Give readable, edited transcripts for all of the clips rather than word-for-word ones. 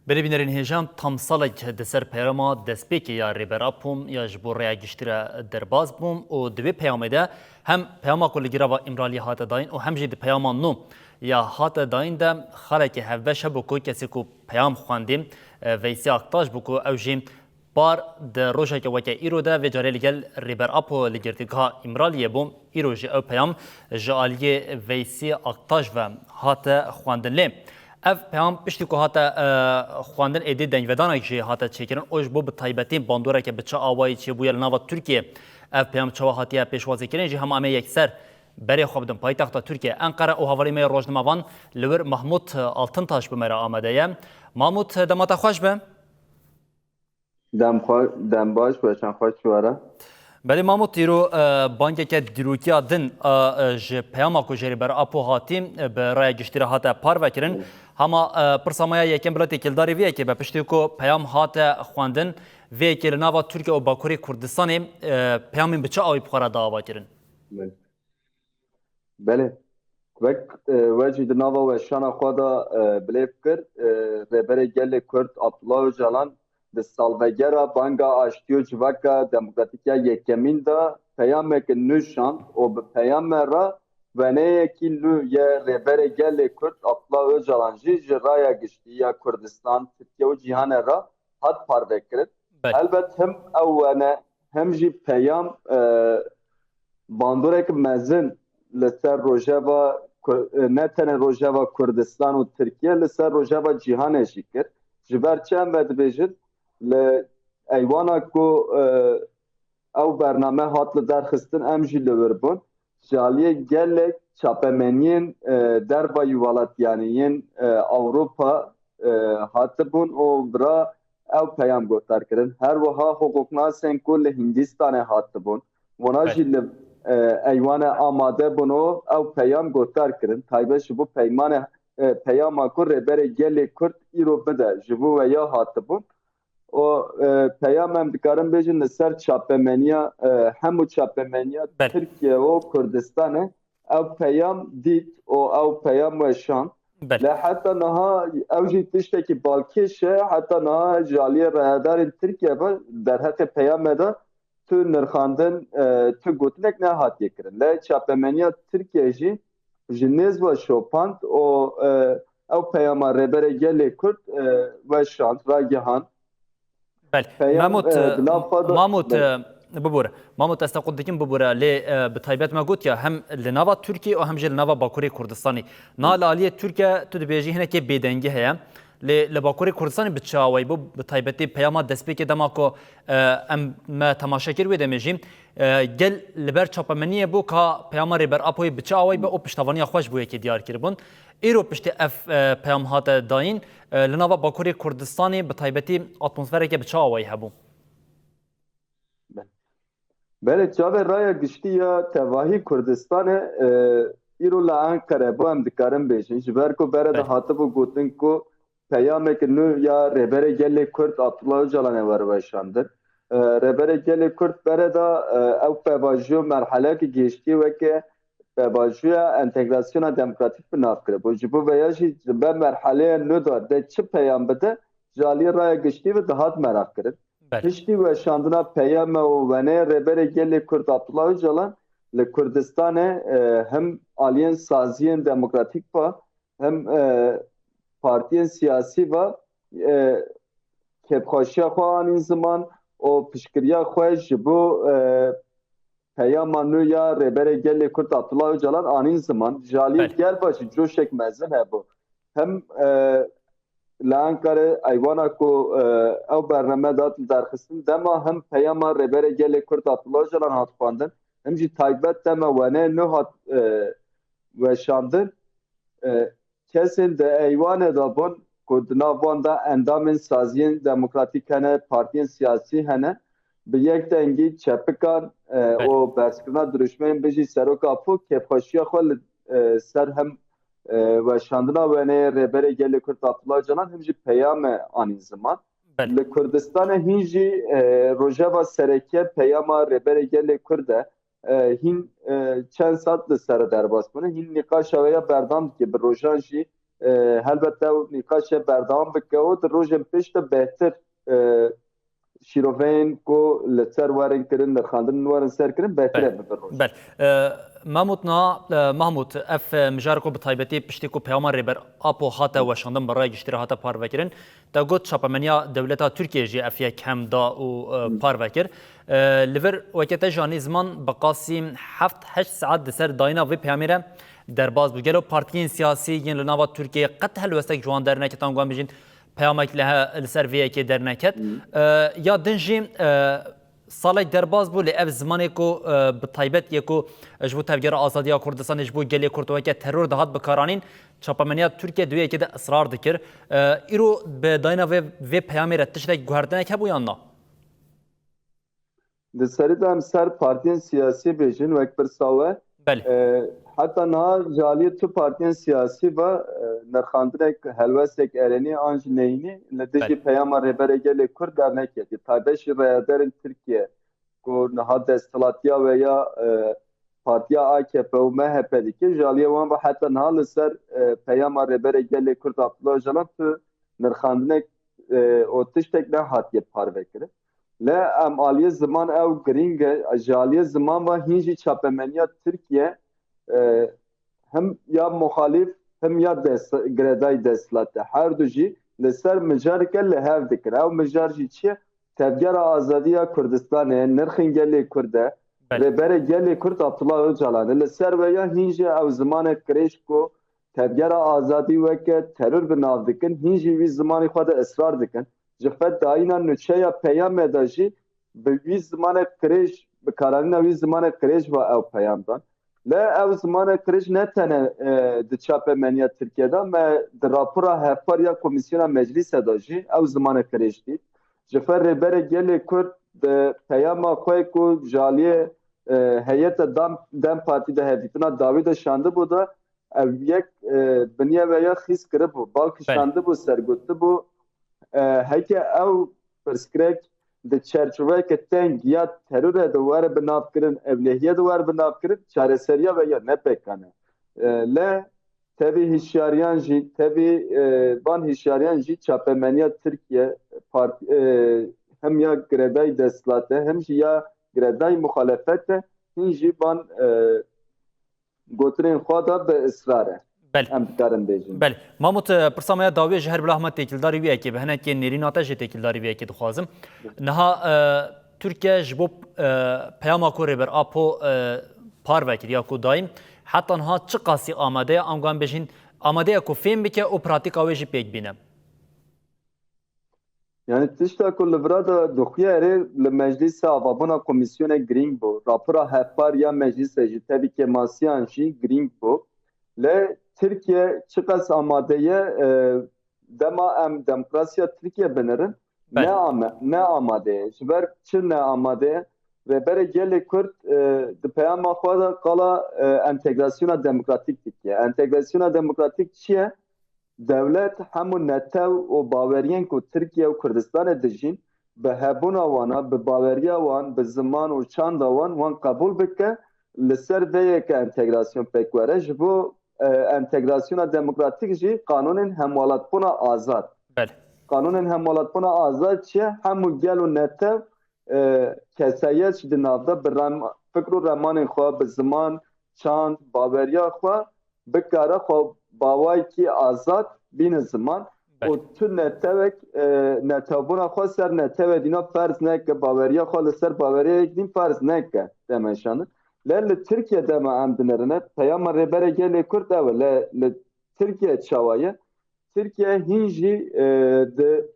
Berê bînerên hêjan tam salek di ser peyama destpêkê ya rêberapûm ya ji bo rêya giştîre derbas bûm û di vê peyamê de hem peyama ku li girava İmraliyê hate dayîn û hem jî di peyama nû ya hate dayîn de xelekê hevbeş hebû ku kesê ku peyam xwendî Veysî Aktaş bû ku ew jî par di rojeke weke îro de vê carê li gel rêberapo li girtîgeha İmraliyê bûm îro jî ew peyam ji aliyê Veysî Aktaş ve hate xwendin lê. Ev peyam piştî ku hate xwendin êdî dengvedanek jî hate çêkirin û ji bo bi taybetî bandoreke bi çi awayî çêbûye li nava Tirkiye ev peyam çawa hatiye pêşwazîkirin jî hema em ê yekser berê xwe bidin paytexta Tirkiye Enkara û havarî me rojnimevan li wir Mahmud Altıntaş bi me re amade ye. Mahmud demata xweş be. Dem baş ve çend xweş were. Belê Mahmud îro bankeke dîrokiya din ji peyama ku jê rêberapo hatî bi raya giştîre hate parvekirin hema pirsamaya yekem bila têkildarê vê yekê be piştî ku peyam hate xwendin vê yekê li nava Tirkiye û Bakurê Kurdistanê peyamên bi çi awî bixwara davakirin? Belê. Ve jî di nava weşana xwe de bilêv kir rêberê gelê Kurd Abdullah Öcalan di salvegera banga aştiyo civaka demokratîk ya yekemîn de peyameke nû şand û bi peyama re veneyekî nû ye rêberê gelê Kurd Abdullah Öcalan jî ji raya giştîya Kurdistan, Tirkiye û cîhanê re hat parvekirin. Elbet hem ew wene hem jî peyam bandorek mezin li ser rojeva ne tenê rojeva Kurdistan û Tirkiye li ser rojeva cîhanê jî kir. Ji ber çi em vedibêjin li eywana ku ew bername hat li derxistin em jî li wir bûn. Ji aliyê gelek çapemeniyên derba yuvalatyaniyên Ewropa hatibûn û bira ew peyam guhdar kirin. Her wiha hukuknasên ku li Hindistanê hatibûn. Wana jî li eywana amade bûn û ew peyam guhdar kirin. Taybet ji bo peyama ku rêberê gelê Kurd îro bide ji bo weya hatibûn. O peyam em dikarin bêjin li ser çapemeniya hemû çapemeniya Tirkiye û Kurdistanê ew peyam dît û ew peyam weşand. Le heta niha ew jî tiştekî balkêş e heta niha ji aliyê rayadarên Tirkiye ve derheqê peyamê de tu nirxandin tu gotinek nehatiye kirin. Le çapemeniya Tirkiye jî ji nêz ve şopand û ew peyama rêberê gelê Kurd weşand ragihand. Mahmud ez te qut dikim bibûre lê bi taybet me gotiya hem li nava Tirkiye û hem jî li nava Bakurê Kurdistanê. Na li aliyê Tirkiye tu dibêjî hinekê bêdengî heye. Lê li Bakurê Kurdistanê bi çi awayî bû bi taybetî peyama destpêkê dema ku em me temaşekir wê demê jî gel li ber çapemeniyê bû ka peyama rêberapoyê bi çi awayî be û piştavaniya xweş bû yekê diyar kiribûn. Îro piştî ev peyam hate dayîn li nava Bakurê Kurdistanê bi taybetî atmosfereke bi çi awayî hebû? Belê çavê raya giştîya tevahî Kurdistanê îro li Enqere bu em dikarin bêjin ji ber ku bere de hatibû gotin ku peyameke nû ya rêberê gelê Kurd Abdullah Öcalanê werweşandin. Rêberê gelê Kurd bere de ew pevajiyo merhelekî gêştî weke pevajiya entegrasyona demokratîk bi nav kiribû. Ji bo veya jî bi merheleyê nû de de çi peyam bide ji aliyê raya giştî ve dihat merak kirin. Piştî weşandina peyama û wenê rêberê gelê Kurd Abdullah Öcalan li Kurdistanê hem aliyên saziyên demokratîk ve hem partiyên siyasî ve kêfxweşiya xwe anî ziman û piştgiriya xwe ji bo peyama nû ya rêberê gelê Kurd Abdullah Öcalan anî ziman ji aliyê gel ve ji coşek mezin hebû. Hem li Enqerê eywana ku ew bername datin derxistin dema hem peyama rêberê gelê Kurd Abdullah Öcalan hat xwandin hem jî taybet dema wenê nû hat weşandin. Kesên di eywanê de bûn ku di nav wan de endamên saziyên demokratîk hene, partiyên siyasî hene bi yek dengî çepikan û berskirina duruşmeyên bijî seroka pû kêfxweşiya xwe li ser hem weşandina wenê rêberê gelê Kurd Abdullah Öcalan hem jî peyame anî ziman. Li Kurdistanê hîn jî rojeva sereke peyama rêberê gelê Kurd e hîn çend sat li ser derbas bûne hîn nîqaşa we ya berdam dike bi rojan jî helbette ew nîqaşê berdewam bike û di rojên pêş de bêhtir şîroveyên ku li ser werin kirin, nirxandinên werin ser kirin bêhtir e bibe roj. بله محمود اف مجار کو بتایبتی پشتی کو پیام ریبر اپو هاتا وشاندن برای گشتر هاتا پاروکرین تا گوت چاپمنیا دولتا ترکیه جی افیا کم دا و پاروکر لیور وقت جانی زمان بقاسیم 7-8 ساعت دسر داینا و پیامیره درباز بگلو پارتیین سیاسی ین لناوا ترکیه قط هل وستک جوان درنکه تانگوان بجین پیامک لها السرویه که درنکت یا دنجی سالک درباز بو لی اف زمانی کو بتایبت یکو جبو تفجیر آزادی کردستان جبو گلی کردوای که ترور دهات بکارانین چاپمنیا ترکیه دویه که ده اصرار دکر ایرو به داینا و پیامی رتش ده گوهردنه که بویاننا Di serî de em ser partiyên siyasî bêjin wek pirsave heta niha jaliyê tu partiyên siyasî ve nirxandinek helwestek erenî an ji neyînî li dijî peyama rêberê gelê Kurd derneketî taybet jî rêyaderên Tirkiye ku niha desthilatiya ve ya Partiya AKP û MHP dike jaliyê wan ve heta niha li ser peyama rêberê gelê Kurd Abdullah Öcalan tu nirxandinek û tiştek nehatiye parvekirin. Le em aliyê ziman ew girîng e jaliyê ziman ve hîn jî çapemeniya Tirkiye hem ya muhalîf hem ya giredayî desthilate her du jî li ser mijareke li hev dikin. Ew mijar jî çi ye? Tevgera azadiya Kurdistanê nirxên gelê Kurd e rêberê gelê Kurd Abdullah Öcalan li ser ve ya hîn jî ew zimanek kirêj ku tevgera azadî weke terör bi nav dikin hîn jî wî zimanê xwe de israr dikin. Ji xwe dayîna nûçeya peyamê de jî bi wî zimanek kirêj bi karanîna wî zimanek kirêj ve ew peyam dan. Le ew zimanek kirêj ne tene di çapemeniya Tirkiye'de me di rapora hevpariya Komisyona Meclîsê de jî ew zimanek kirêj dît. Ji xwe rêberê gelê Kurd di peyama xwe ku jaliyê heyeta Dem Partî de hevdîtina dawî de şandibû de ev yek biniye ve ya xîz kiribû balkî şandibû sergotibû heke ew pirsgirêk di çerçeveyeke teng ya terûrê di were bi nav kirin evlehiyê di were bi nav kirin çareseriya ve ya nepêkane. Le tevî hişyariyan jî tevî van hişyariyan jî çapemeniya Tirkiye hem ya giredayî desthilate hem jî ya giredayî muxalefete hîn jî van gotinên xwe da bi israr e. بله محمود پرسامaya dawê ji her bila hema têkildarî wî yekê bi hinekê nêrînata jê têkildarî wî yekê dixwazim niha Tirkiye ji bo peyama ku rêber apo parvekiriya ku dayîn heta niha çi qasî amade ye em wan bêjin amade ye ku fêm bike û pratika wê jî pêk bîne. Yani tişta ku li vira de dixuye erê li meclîsa avabûna komisyonê girîng bû rapora hevpariya meclîsê jî tevî kemasiyan jî girîng bû le Türkiye çıkas amadeye dema em demokrasiya Türkiye binirin ne amade şber çi ne amade ve bere gelê Kurd di peyama xwe de qala entegrasyona demokratik dikiye. Entegrasyona demokratik çi ye? Devlet hemû netew û baweriyên ku Tirkiye û Kurdistanê dijîn bi hebûna wan bi baweriya wan bi ziman û çanda wan qebûl bike li ser vê yeke entegrasyon pêk were ji bo entegrasyona demokratik jî kanûnên hemwalatbûna azad. Kanûnên hemwalatbûna azad çi ye? Hemû gel û netew keseyek jî di navda bi fikr û remanên xwe bi ziman, çand, baweriya xwe bikare xwe bawayekî azad bîne ziman û tu netewek netewbûna xwe ser netewê dîna ferz neke baweriya xwe li ser baweriyek dîn ferz neke demeşandin. Le li Tirkiye de me em dinirine peyama rêberê gelê Kurd ew li Tirkiye çawaye Tirkiye hîn jî di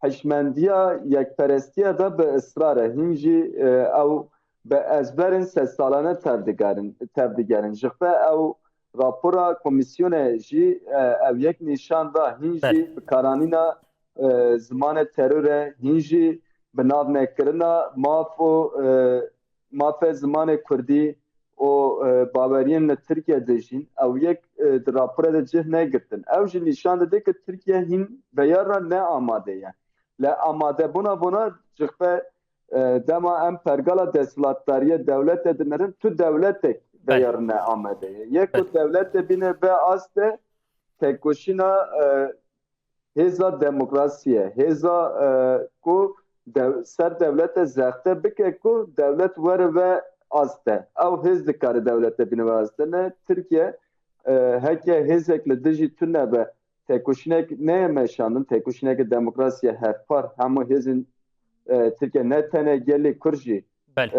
hişmendiya yekperestiya da bi israr e hîn jî ew bi ezberên sedsalane tevdigerin ji xwe ew rapora komisyonê jî ew yek nîşan da hîn jî bi karanîna zimanê terûrê hîn jî bi nav nekirina maf û mafê zimanê Kurdî û baweriyên li Tirkiye de jîn ew yek di raporê de cih negirtin. Ew jî nîşan dide ku Tirkiye hîn veyara ne amade ye. Le amadebûna ji xwe dema em pergala desthilatdariyê dewletê dinirin tu dewletek veyara ne amade ye. Yek ku dewletê bîne vê aste تکوشینا هزا دموکراسیه هزا کو سر دولت زخته بکه کو دولت وره و آسته او هز دکار دولت بینه و آسته نه ترکیه هکه هزک لدجی تونه به تکوشینک نه مشانن تکوشینک دموکراسیه هر پر همو هزین ترکیه نه تنه گلی کرجی بله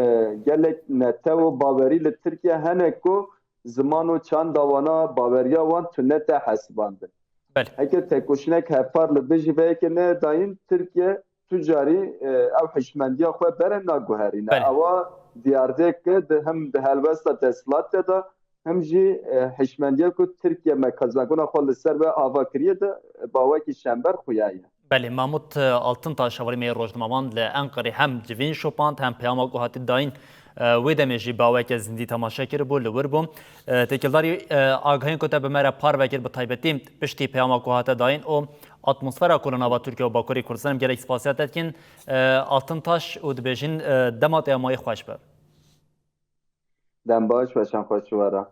gelek nete û bawerî li Tirkiye hene ku ziman û çand dawana baweriya wan tu nete hesibandin. بله Heke tekoşinek hepar li dijî veyekê ne dayîn Tirkiye tu carî ew hişmendiya xwe bere naguherîne. بله Ewa diyardêke hem di helbesta deshilatê de hem jî hişmendiya ku Tirkiye me kazagona xwe li ser ve avakiriye de bawekî şember xuya ye. بله ماموت Altıntaş şavarîmê rojnamevan li Enqerê hem civîn şopand hem peyama ku hatî dayîn wê demê jî baweke zindî temaşe kiribû li wir bû. Têkildarî agahiyên ku te bi me re par vekir bi taybetî piştî peyama ku hate dayîn û atmosfera ku li nava Tirkiye û Bakurê Kurdistanê gelek spasiyet etkin Altıntaş û dibêjin dema te xweş be. Dem baş ve şan xweş were.